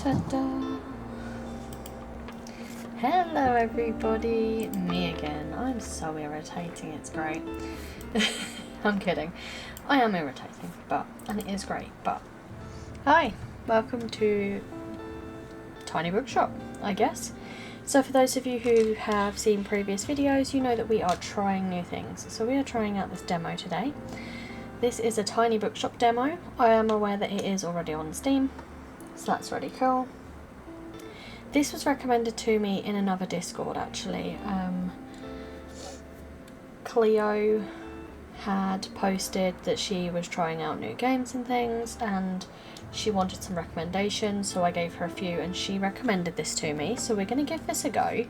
Ta-da! Hello everybody, me again. I'm so irritating, it's great. I'm kidding. I am irritating, and it is great, but hi, welcome to Tiny Bookshop, I guess. So for those of you who have seen previous videos, you know that we are trying new things. So we are trying out this demo today. This is a Tiny Bookshop demo. I am aware that it is already on Steam, so that's really cool. This was recommended to me in another Discord actually. Cleo had posted that she was trying out new games and things and she wanted some recommendations, so I gave her a few and she recommended this to me, so we're going to give this a go.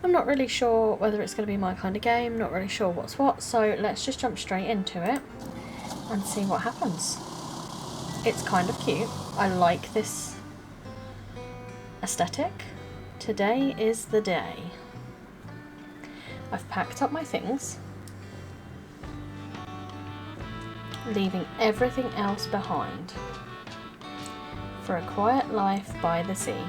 I'm not really sure whether it's going to be my kind of game, not really sure what's what, so let's just jump straight into it and see what happens. It's kind of cute. I like this aesthetic. Today is the day. I've packed up my things, leaving everything else behind for a quiet life by the sea.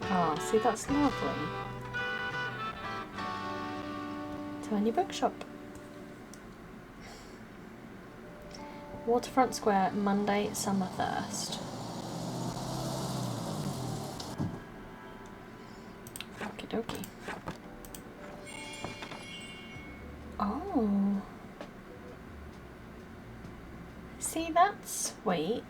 Ah, see, that's lovely. Tiny Bookshop. Waterfront Square, Monday, Summer Thirst. Okie dokie. Oh. See, that's sweet.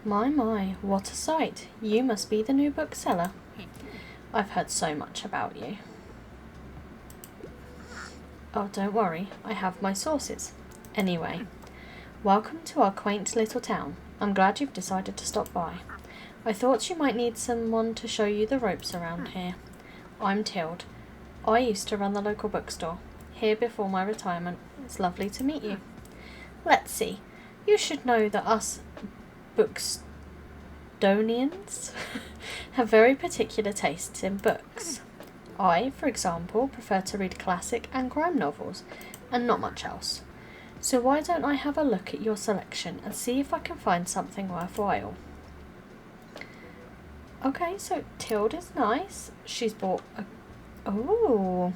My, what a sight. You must be the new bookseller. I've heard so much about you. Oh, don't worry, I have my sources. Anyway, welcome to our quaint little town. I'm glad you've decided to stop by. I thought you might need someone to show you the ropes around here. I'm Tilde. I used to run the local bookstore, here before my retirement. It's lovely to meet you. Let's see, you should know that us Bookstonians have very particular tastes in books. I, for example, prefer to read classic and crime novels, and not much else. So why don't I have a look at your selection and see if I can find something worthwhile? Okay, so Tilde is nice. She's bought a... Oh!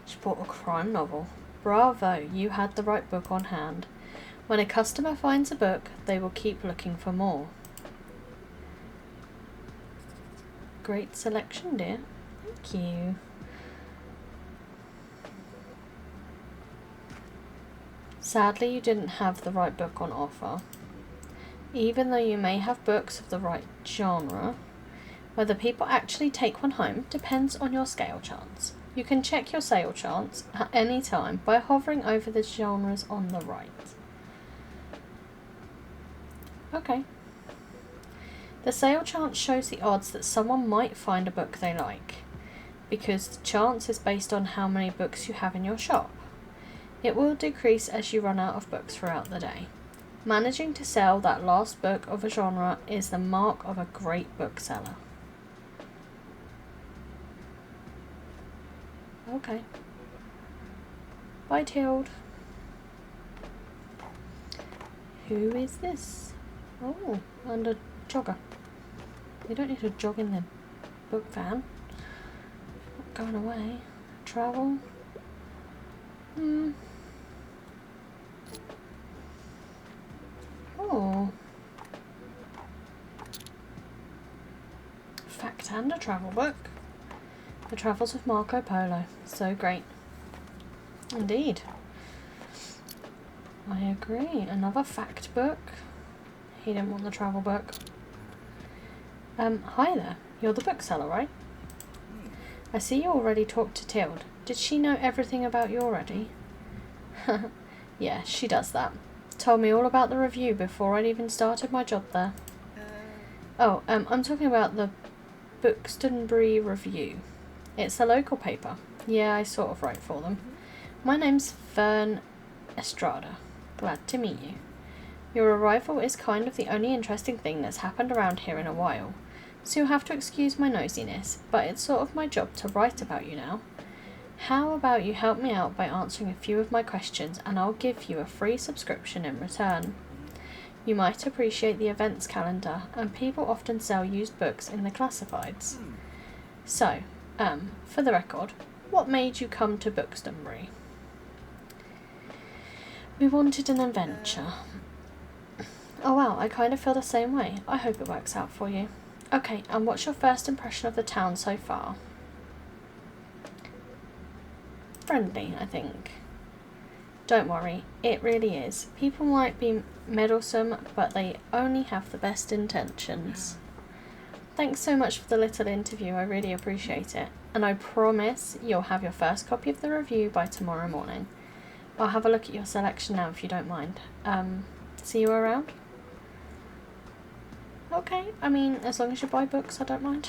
She bought a crime novel. Bravo, you had the right book on hand. When a customer finds a book, they will keep looking for more. Great selection, dear. Thank you. Sadly, you didn't have the right book on offer. Even though you may have books of the right genre, whether people actually take one home depends on your sale chance. You can check your sale chance at any time by hovering over the genres on the right. Okay. The sale chance shows the odds that someone might find a book they like, because the chance is based on how many books you have in your shop. It will decrease as you run out of books throughout the day. Managing to sell that last book of a genre is the mark of a great bookseller. Okay. Bye, Tilde. Who is this? Oh, and a jogger. You don't need to jog in the book van. Not going away. Travel. Oh. Fact and a travel book. The Travels of Marco Polo. So great. Indeed. I agree. Another fact book. He didn't want the travel book. Hi there. You're the bookseller, right? I see you already talked to Tilde. Did she know everything about you already? Yeah, she does that. Told me all about the review before I'd even started my job there. Oh, I'm talking about the Bookstonbury Review. It's a local paper. Yeah, I sort of write for them. My name's Fern Estrada. Glad to meet you. Your arrival is kind of the only interesting thing that's happened around here in a while. So you'll have to excuse my nosiness, but it's sort of my job to write about you now. How about you help me out by answering a few of my questions and I'll give you a free subscription in return. You might appreciate the events calendar, and people often sell used books in the classifieds. So, for the record, what made you come to Bookstonbury? We wanted an adventure. Oh wow, I kind of feel the same way. I hope it works out for you. Okay, and what's your first impression of the town so far? Friendly, I think. Don't worry, it really is. People might be meddlesome, but they only have the best intentions. Thanks so much for the little interview, I really appreciate it. And I promise you'll have your first copy of the review by tomorrow morning. I'll have a look at your selection now if you don't mind. See you around? Okay, I mean, as long as you buy books, I don't mind.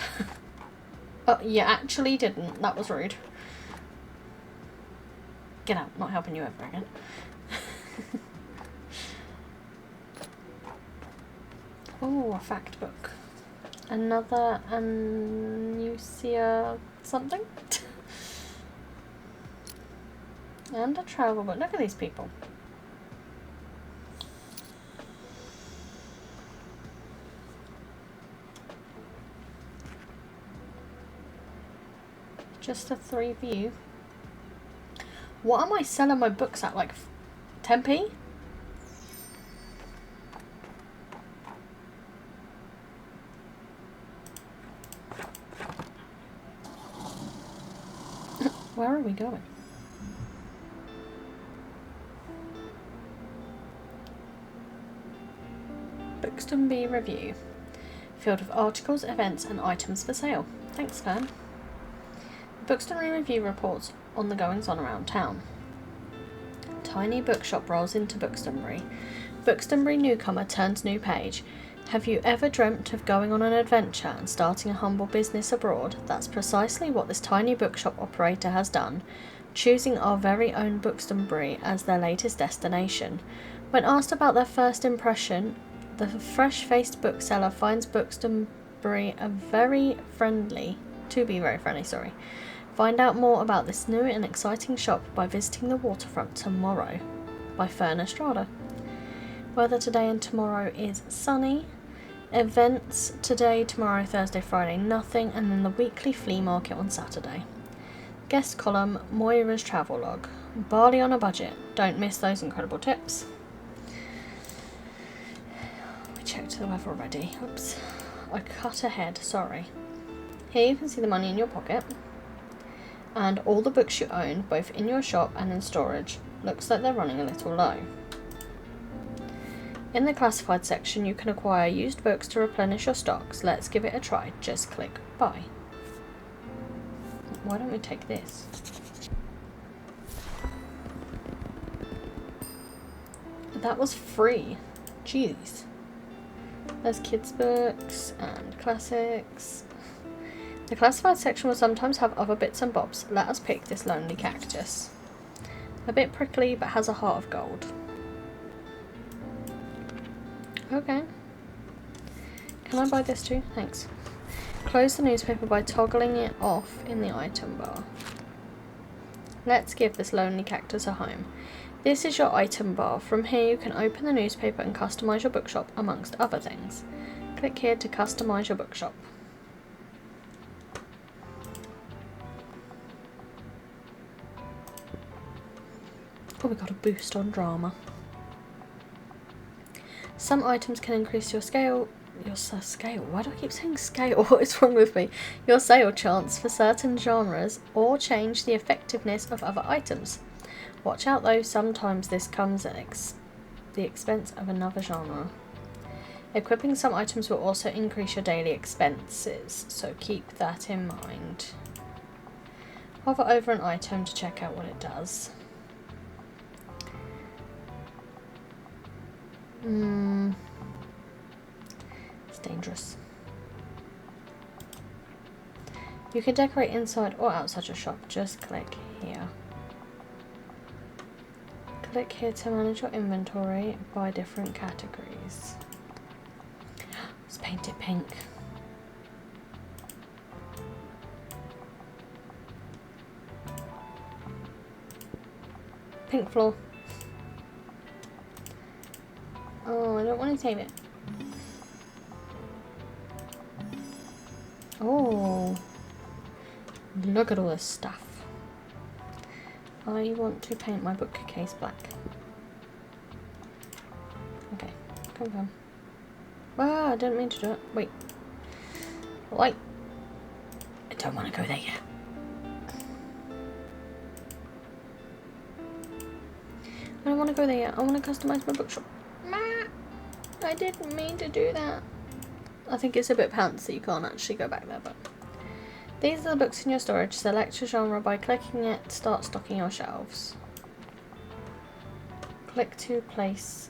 Oh, you actually didn't. That was rude. Get out, not helping you ever again. Oh, a fact book. Another Anusia something? And a travel book. Look at these people. Just the three of you. What am I selling my books at? Like 10p? Where are we going? Bookstonbury Review. Field of articles, events and items for sale. Thanks, Fern. The Bookstonbury Review reports on the goings-on around town. Tiny bookshop rolls into Bookstonbury. Bookstonbury newcomer turns new page. Have you ever dreamt of going on an adventure and starting a humble business abroad? That's precisely what this tiny bookshop operator has done, choosing our very own Bookstonbury as their latest destination. When asked about their first impression, the fresh-faced bookseller finds Bookstonbury very friendly. Find out more about this new and exciting shop by visiting the waterfront tomorrow. By Fern Estrada. Weather today and tomorrow is sunny. Events today, tomorrow, Thursday, Friday, nothing, and then the weekly flea market on Saturday. Guest column, Moira's travel log. Barley on a budget. Don't miss those incredible tips. We checked the weather already. Oops. I cut ahead, sorry. Here you can see the money in your pocket. And all the books you own, both in your shop and in storage. Looks like they're running a little low. In the classified section, you can acquire used books to replenish your stocks. Let's give it a try. Just click buy. Why don't we take this? That was free. Jeez. There's kids' books and classics. The classified section will sometimes have other bits and bobs. Let us pick this lonely cactus. A bit prickly, but has a heart of gold. Okay. Can I buy this too? Thanks. Close the newspaper by toggling it off in the item bar. Let's give this lonely cactus a home. This is your item bar. From here you can open the newspaper and customise your bookshop, amongst other things. Click here to customise your bookshop. Oh, we got a boost on drama. Some items can increase your scale. Why do I keep saying scale? What is wrong with me? Your sale chance for certain genres, or change the effectiveness of other items. Watch out though, sometimes this comes at the expense of another genre. Equipping some items will also increase your daily expenses, so keep that in mind. Hover over an item to check out what it does. It's dangerous. You can decorate inside or outside your shop. Just click here. Click here to manage your inventory by different categories. Let's paint it pink. pink floor. Oh, I don't want to save it. Oh, look at all this stuff. I want to paint my bookcase black. Okay, confirm. Ah, I didn't mean to do it. Wait. Wait. I don't want to go there yet. I don't want to go there yet. I want to customise my bookshop. I didn't mean to do that. I think it's a bit pants that you can't actually go back there, but... These are the books in your storage. Select your genre by clicking it. Start stocking your shelves. Click to place.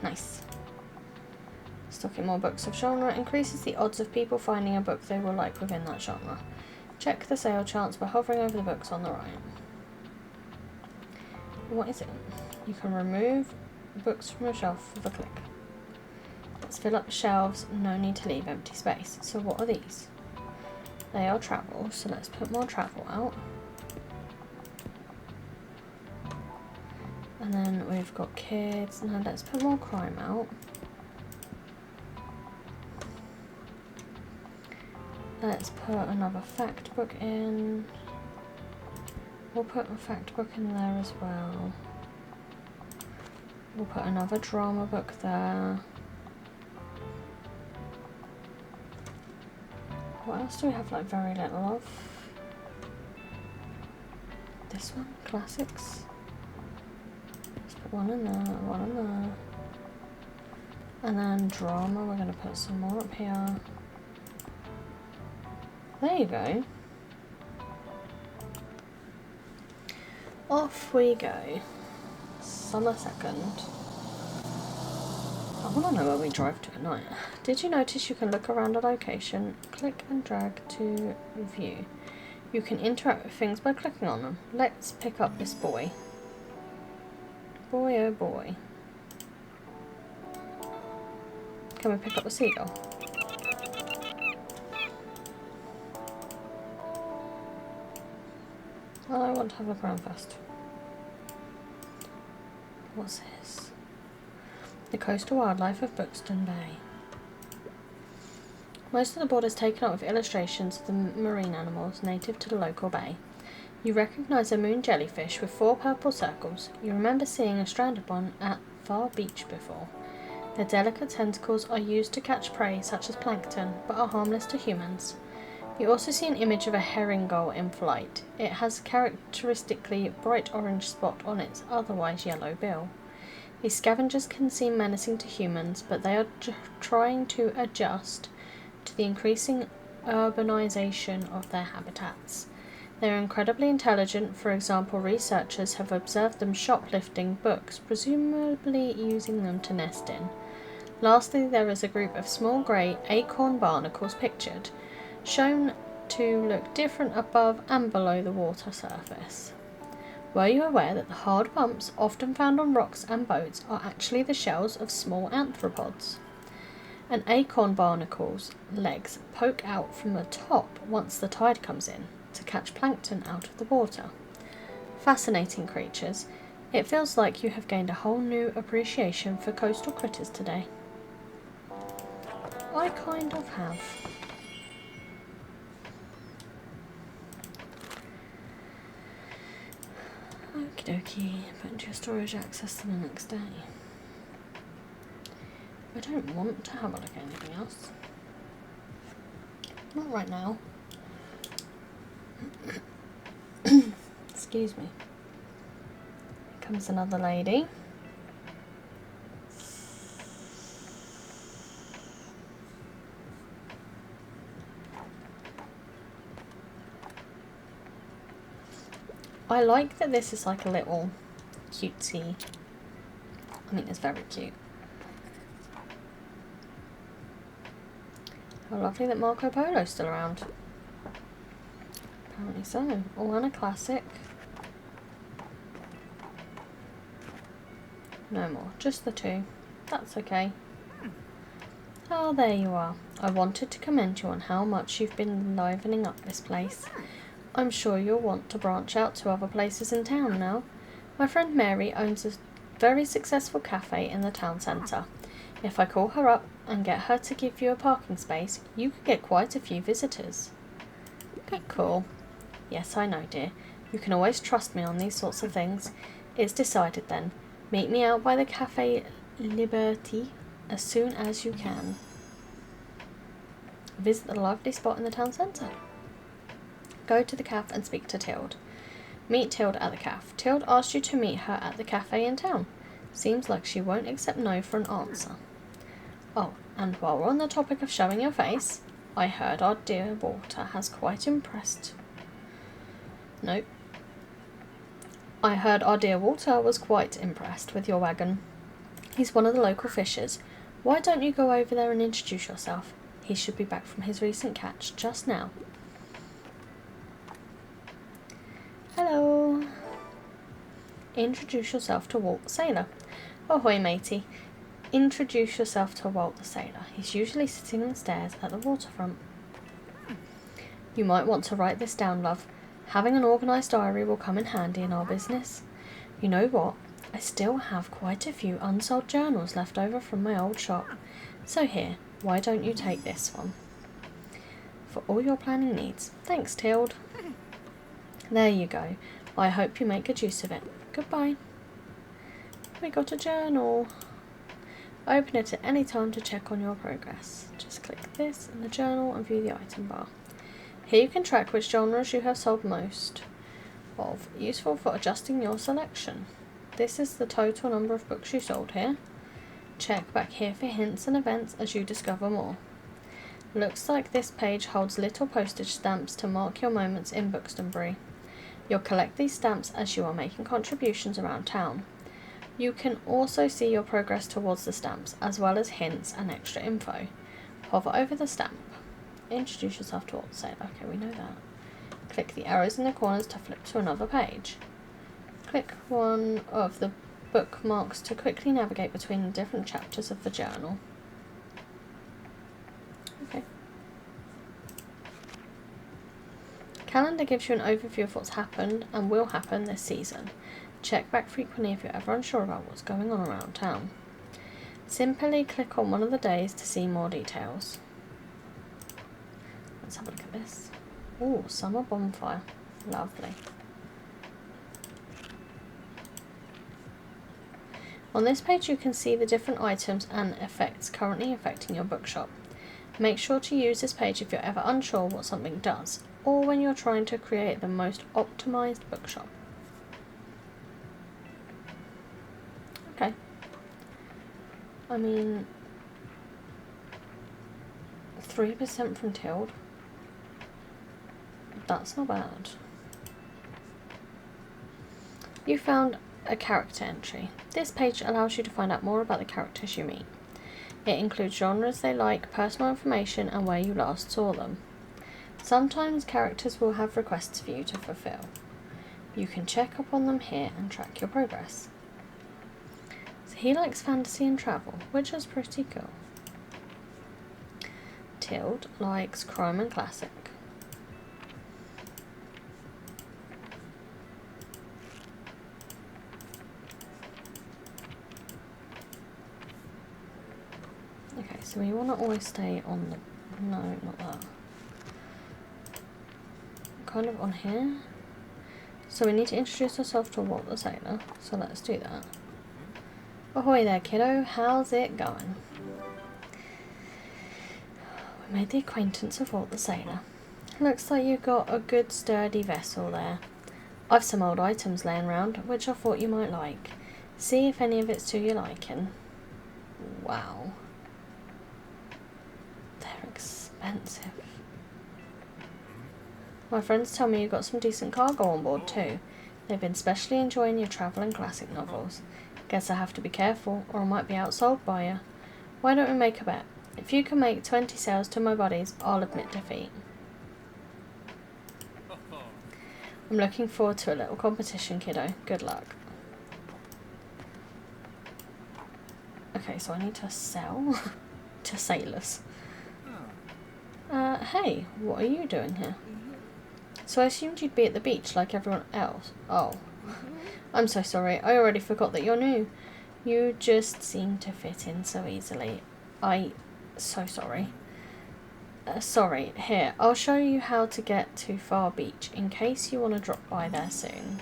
Nice. Stocking more books of genre increases the odds of people finding a book they will like within that genre. Check the sale chance by hovering over the books on the right. What is it? You can remove books from your shelf with a click. Let's fill up the shelves, no need to leave empty space. So what are these? They are travel, so let's put more travel out. And then we've got kids, now let's put more crime out. Let's put another fact book in. We'll put a fact book in there as well. We'll put another drama book there. What else do we have like very little of? This one, classics. Let's put one in there, one in there. And then drama, we're going to put some more up here. There you go. Off we go. Summer 2nd. I want to know where we drive to at night. Did you notice you can look around a location, click and drag to view? You can interact with things by clicking on them. Let's pick up this boy. Boy oh boy. Can we pick up the seagull? I want to have a look around first. What's this? The coastal wildlife of Buxton Bay. Most of the board is taken up with illustrations of the marine animals native to the local bay. You recognise a moon jellyfish with 4 purple circles. You remember seeing a stranded one at Far Beach before. Their delicate tentacles are used to catch prey such as plankton, but are harmless to humans. You also see an image of a herring gull in flight. It has a characteristically bright orange spot on its otherwise yellow bill. These scavengers can seem menacing to humans, but they are trying to adjust to the increasing urbanization of their habitats. They are incredibly intelligent. For example, researchers have observed them shoplifting books, presumably using them to nest in. Lastly, there is a group of small grey acorn barnacles pictured, shown to look different above and below the water surface. Were you aware that the hard bumps often found on rocks and boats are actually the shells of small arthropods? An acorn barnacle's legs poke out from the top once the tide comes in to catch plankton out of the water. Fascinating creatures. It feels like you have gained a whole new appreciation for coastal critters today. I kind of have. Okie dokie, put into your storage, access to the next day. I don't want to have a look at anything else. Not right now. Excuse me. Here comes another lady. I like that this is like a little cutesy. I think it's very cute. How lovely that Marco Polo's still around. Apparently so. All on a classic. No more. Just the 2. That's okay. Oh, there you are. I wanted to commend you on how much you've been livening up this place. I'm sure you'll want to branch out to other places in town now. My friend Mary owns a very successful cafe in the town centre. If I call her up and get her to give you a parking space, you could get quite a few visitors. Okay, cool. Yes, I know, dear. You can always trust me on these sorts of things. It's decided then. Meet me out by the Cafe Liberty as soon as you can. Visit the lively spot in the town centre. Go to the cafe and speak to Tilde. Meet Tilde at the cafe. Tilde asked you to meet her at the cafe in town. Seems like she won't accept no for an answer. Oh, and while we're on the topic of showing your face, I heard our dear Walter has quite impressed. Nope. I heard our dear Walter was quite impressed with your wagon. He's one of the local fishers. Why don't you go over there and introduce yourself? He should be back from his recent catch just now. Hello. Introduce yourself to Walt the sailor. Ahoy, matey. Introduce yourself to Walt the sailor. He's usually sitting on the stairs at the waterfront. You might want to write this down, love. Having an organised diary will come in handy in our business. You know what? I still have quite a few unsold journals left over from my old shop. So here, why don't you take this one? For all your planning needs. Thanks, Tilde. There you go. I hope you make good use of it. Goodbye. We got a journal. Open it at any time to check on your progress. Just click this in the journal and view the item bar. Here you can track which genres you have sold most of, useful for adjusting your selection. This is the total number of books you sold here. Check back here for hints and events as you discover more. Looks like this page holds little postage stamps to mark your moments in Buxtonbury. You'll collect these stamps as you are making contributions around town. You can also see your progress towards the stamps, as well as hints and extra info. Hover over the stamp. Introduce yourself to Walt the Sailor. Okay, we know that. Click the arrows in the corners to flip to another page. Click one of the bookmarks to quickly navigate between the different chapters of the journal. Okay. Calendar gives you an overview of what's happened and will happen this season. Check back frequently if you're ever unsure about what's going on around town. Simply click on one of the days to see more details. Let's have a look at this. Ooh, summer bonfire. Lovely. On this page you can see the different items and effects currently affecting your bookshop. Make sure to use this page if you're ever unsure what something does, or when you're trying to create the most optimized bookshop. Okay. I mean, 3% from Tilde. That's not bad. You found a character entry. This page allows you to find out more about the characters you meet. It includes genres they like, personal information, and where you last saw them. Sometimes characters will have requests for you to fulfill. You can check up on them here and track your progress. So he likes fantasy and travel, which is pretty cool. Tilde likes crime and classic. Okay, so we want to always stay on the... no, not that. Kind of on here. So we need to introduce ourselves to Walt the Sailor, so let's do that. Ahoy there, kiddo, how's it going? We made the acquaintance of Walt the Sailor. Looks like you've got a good sturdy vessel there. I've some old items laying around, which I thought you might like. See if any of it's to your liking. Wow. They're expensive. My friends tell me you've got some decent cargo on board too. They've been specially enjoying your travel and classic novels. Guess I have to be careful, or I might be outsold by you. Why don't we make a bet? If you can make 20 sales to my buddies, I'll admit defeat. I'm looking forward to a little competition, kiddo. Good luck. Okay, so I need to sell to sailors. Hey, what are you doing here? So I assumed you'd be at the beach like everyone else. Oh. I'm so sorry. I already forgot that you're new. You just seem to fit in so easily. So sorry. Sorry. Here, I'll show you how to get to Far Beach in case you want to drop by there soon.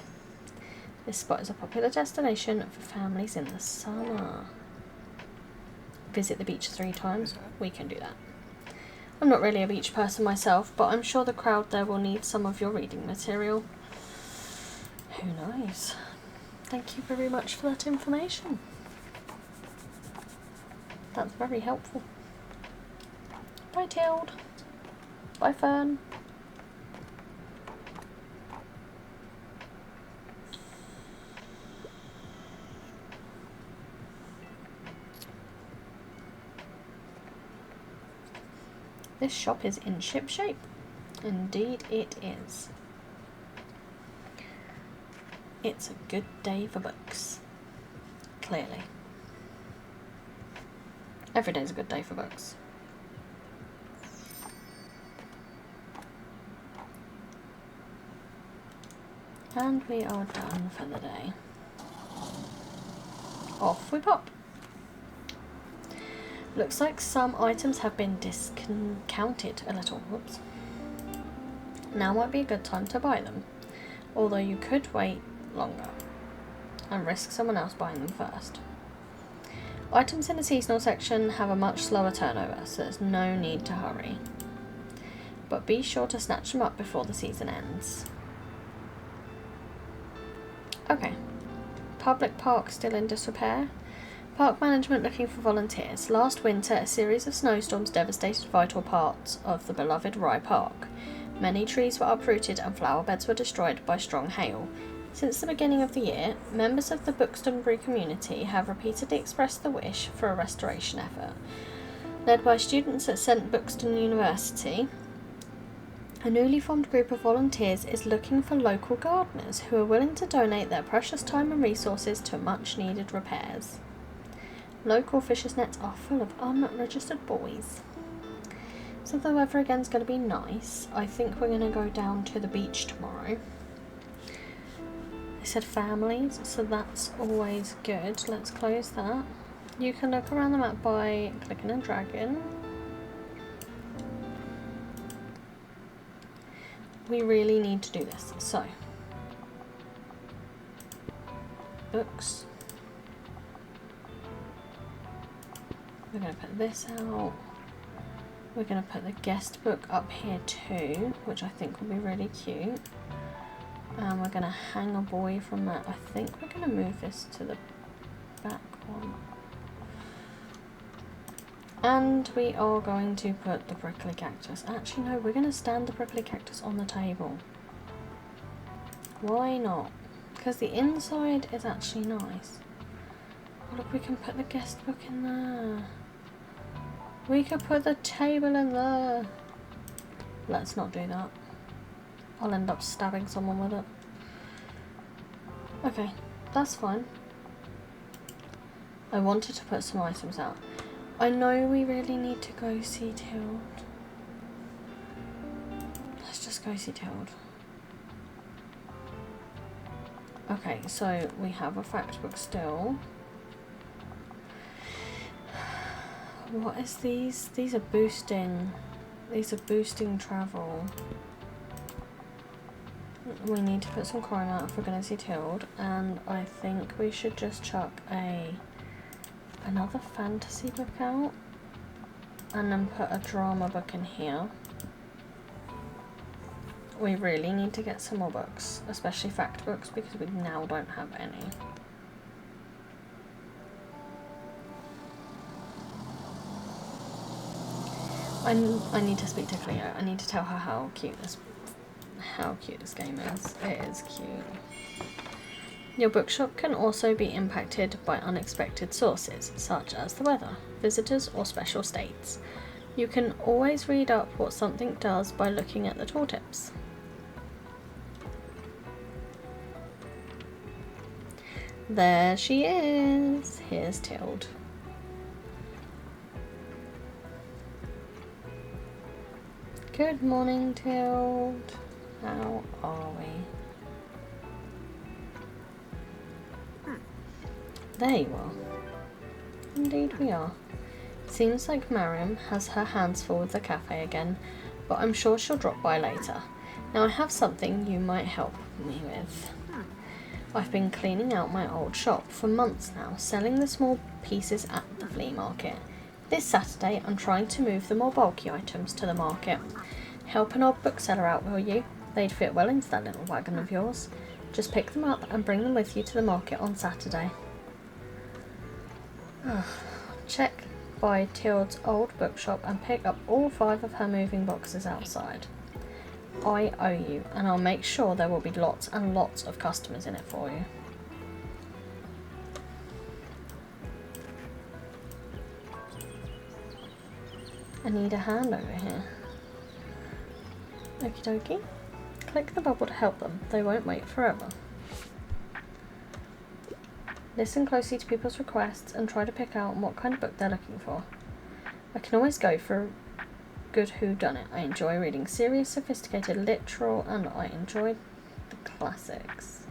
This spot is a popular destination for families in the summer. Visit the beach 3 times. We can do that. I'm not really a beach person myself, but I'm sure the crowd there will need some of your reading material. Who knows? Thank you very much for that information. That's very helpful. Bye, Tilde. Bye, Fern. This shop is in ship shape. Indeed it is. It's a good day for books. Clearly. Every day's a good day for books. And we are done for the day. Off we pop. Looks like some items have been discounted a little. Whoops. Now might be a good time to buy them, although you could wait longer and risk someone else buying them first. Items in the seasonal section have a much slower turnover, so there's no need to hurry. But be sure to snatch them up before the season ends. Okay. Public park still in disrepair. Park management looking for volunteers. Last winter, a series of snowstorms devastated vital parts of the beloved Rye Park. Many trees were uprooted and flower beds were destroyed by strong hail. Since the beginning of the year, members of the Buxtonbury community have repeatedly expressed the wish for a restoration effort. Led by students at St Buxton University, a newly formed group of volunteers is looking for local gardeners who are willing to donate their precious time and resources to much needed repairs. Local fishers' nets are full of unregistered boys. So the weather again's going to be nice. I think we're going to go down to the beach tomorrow. They said families, so that's always good. Let's close that. You can look around the map by clicking and dragging. We really need to do this. So, books. We're going to put this out. We're going to put the guest book up here too, which I think will be really cute. And we're going to hang a boy from that. I think we're going to move this to the back one. And we are going to put the prickly cactus. Actually, no, we're going to stand the prickly cactus on the table. Why not? Because the inside is actually nice. Oh, look, we can put the guest book in there. We could put the table in there. Let's not do that. I'll end up stabbing someone with it. Okay, that's fine. I wanted to put some items out. I know we really need to go see Tilde. Let's just go see Tilde. Okay, so we have a fact book still. What is these? These are boosting travel. We need to put some coin out if we're going to see Tilde, and I think we should just chuck another fantasy book out and then put a drama book in here. We really need to get some more books, especially fact books, because we now don't have any. I need to speak to Cleo. I need to tell her how cute this game is. It is cute. Your bookshop can also be impacted by unexpected sources, such as the weather, visitors, or special states. You can always read up what something does by looking at the tooltips. There she is. Here's Tilde. Good morning, Tilde. How are we? There you are. Indeed we are. Seems like Mariam has her hands full with the cafe again, but I'm sure she'll drop by later. Now I have something you might help me with. I've been cleaning out my old shop for months now, selling the small pieces at the flea market. This Saturday I'm trying to move the more bulky items to the market. Help an old bookseller out, will you? They'd fit well into that little wagon of yours. Just pick them up and bring them with you to the market on Saturday. Check by Tilde's old bookshop and pick up all 5 of her moving boxes outside. I owe you, and I'll make sure there will be lots and lots of customers in it for you. I need a hand over here. Okie dokie. Click the bubble to help them. They won't wait forever. Listen closely to people's requests and try to pick out what kind of book they're looking for. I can always go for a good whodunit. I enjoy reading serious, sophisticated, literal, and I enjoy the classics.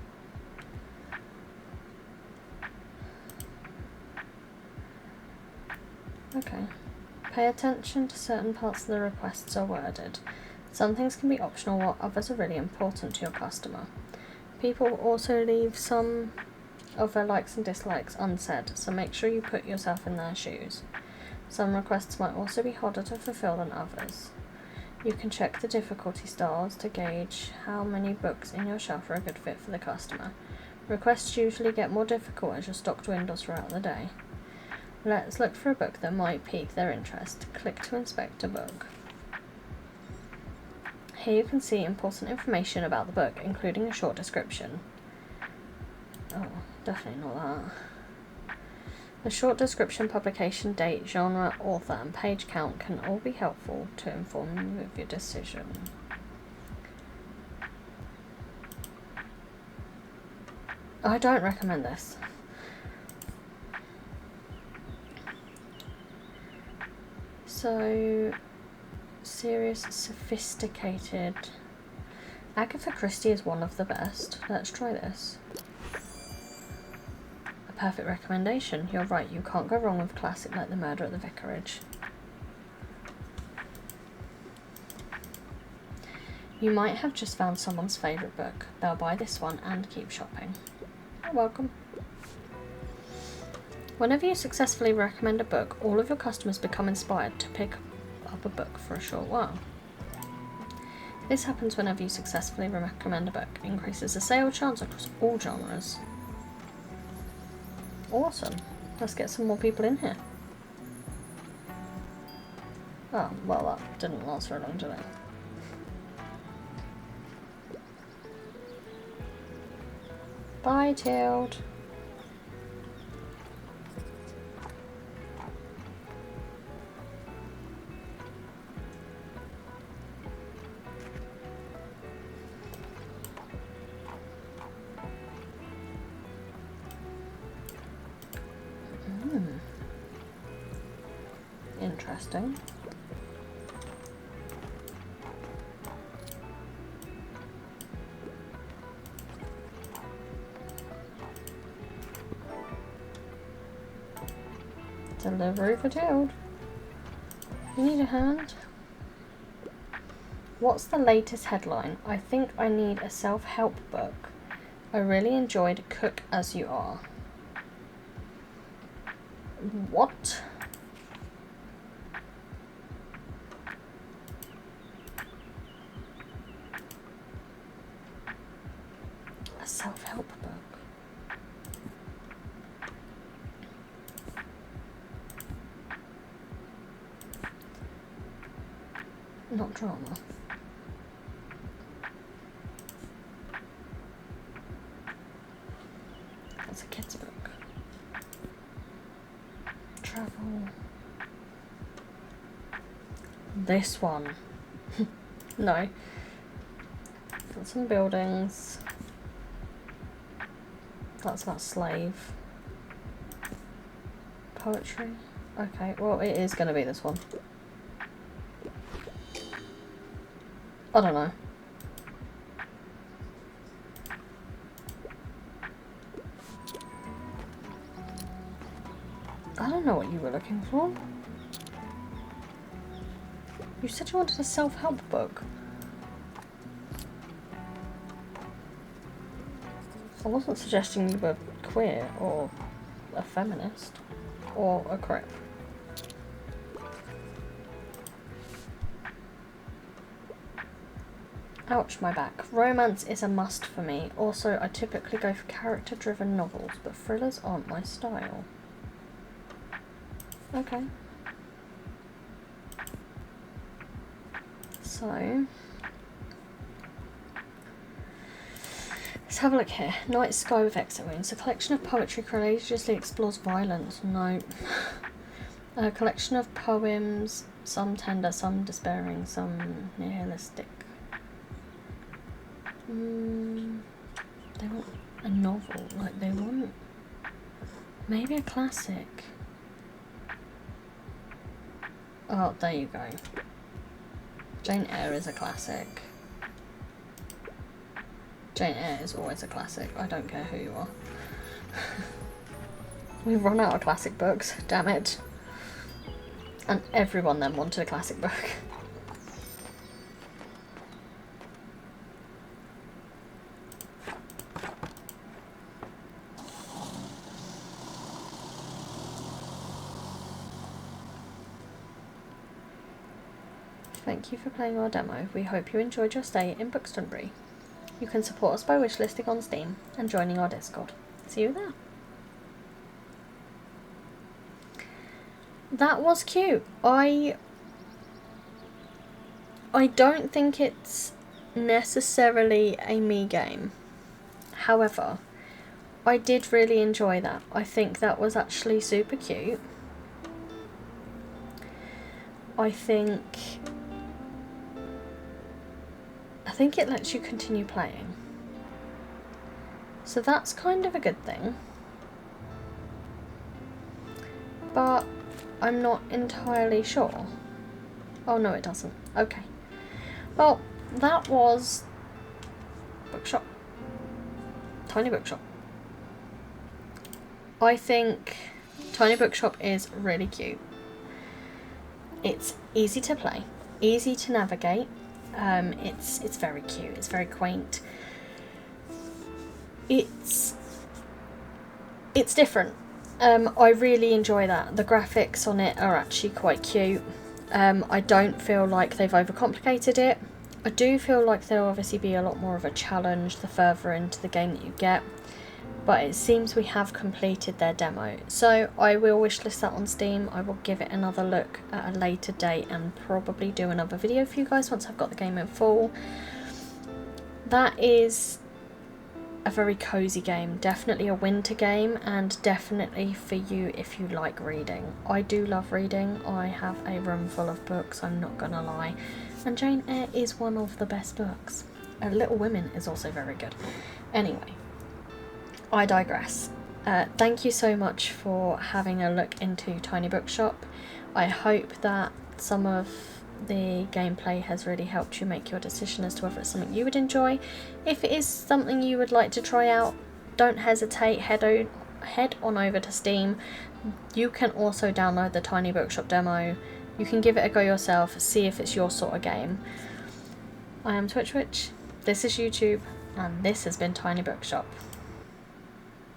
Okay. Pay attention to certain parts of the requests are worded. Some things can be optional while others are really important to your customer. People also leave some of their likes and dislikes unsaid, so make sure you put yourself in their shoes. Some requests might also be harder to fulfill than others. You can check the difficulty stars to gauge how many books in your shelf are a good fit for the customer. Requests usually get more difficult as your stock dwindles throughout the day. Let's look for a book that might pique their interest. Click to inspect a book. Here you can see important information about the book, including a short description. Oh, definitely not that. A short description, publication date, genre, author, and page count can all be helpful to inform you of your decision. I don't recommend this. So, serious, sophisticated. Agatha Christie is one of the best. Let's try this. A perfect recommendation. You're right, you can't go wrong with a classic like The Murder at the Vicarage. You might have just found someone's favourite book. They'll buy this one and keep shopping. You're welcome. Whenever you successfully recommend a book, all of your customers become inspired to pick up a book for a short while. This happens whenever you successfully recommend a book. It increases the sale chance across all genres. Awesome. Let's get some more people in here. Oh, well, that didn't last very long, did it? Bye, Tilde. Interesting. Delivery for Tilde. You need a hand? What's the latest headline? I think I need a self-help book. I really enjoyed Cook As You Are. What? A self-help book. Not drama. That's a kid's book. Travel. This one. No. Got some buildings. That's about slave. Poetry. Okay, well it is going to be this one. I don't know. don't know what you were looking for. You said you wanted a self-help book. I wasn't suggesting you were queer or a feminist or a crip. Ouch, my back. Romance is a must for me. Also, I typically go for character-driven novels, but thrillers aren't my style. Okay. So, let's have a look here. Night Sky with Exit Wounds. A collection of poetry courageously explores violence. No. A collection of poems, some tender, some despairing, some nihilistic. They want a novel, like they want maybe a classic. Oh, there you go. Jane Eyre is a classic. Jane Eyre is always a classic. I don't care who you are. We've run out of classic books, damn it. And everyone then wanted a classic book. Thank you for playing our demo. We hope you enjoyed your stay in Bookstonbury. You can support us by wishlisting on Steam and joining our Discord. See you there. That was cute. I don't think it's necessarily a me game. However, I did really enjoy that. I think that was actually super cute. I think it lets you continue playing. So that's kind of a good thing. But I'm not entirely sure. Oh no, it doesn't. Okay. Well, that was Bookshop. Tiny Bookshop. I think Tiny Bookshop is really cute. It's easy to play, easy to navigate. It's very cute. It's very quaint. It's different. I really enjoy that. The graphics on it are actually quite cute. I don't feel like they've overcomplicated it. I do feel like there'll obviously be a lot more of a challenge the further into the game that you get, but it seems we have completed their demo. So I will wishlist that on Steam. I will give it another look at a later date and probably do another video for you guys once I've got the game in full. That is a very cozy game, definitely a winter game, and definitely for you if you like reading. I do love reading. I have a room full of books, I'm not gonna lie, and Jane Eyre is one of the best books. Little Women is also very good. Anyway, I digress. Thank you so much for having a look into Tiny Bookshop. I hope that some of the gameplay has really helped you make your decision as to whether it's something you would enjoy. If it is something you would like to try out, don't hesitate, head on over to Steam. You can also download the Tiny Bookshop demo. You can give it a go yourself, see if it's your sort of game. I am Twitch, this is YouTube, and this has been Tiny Bookshop.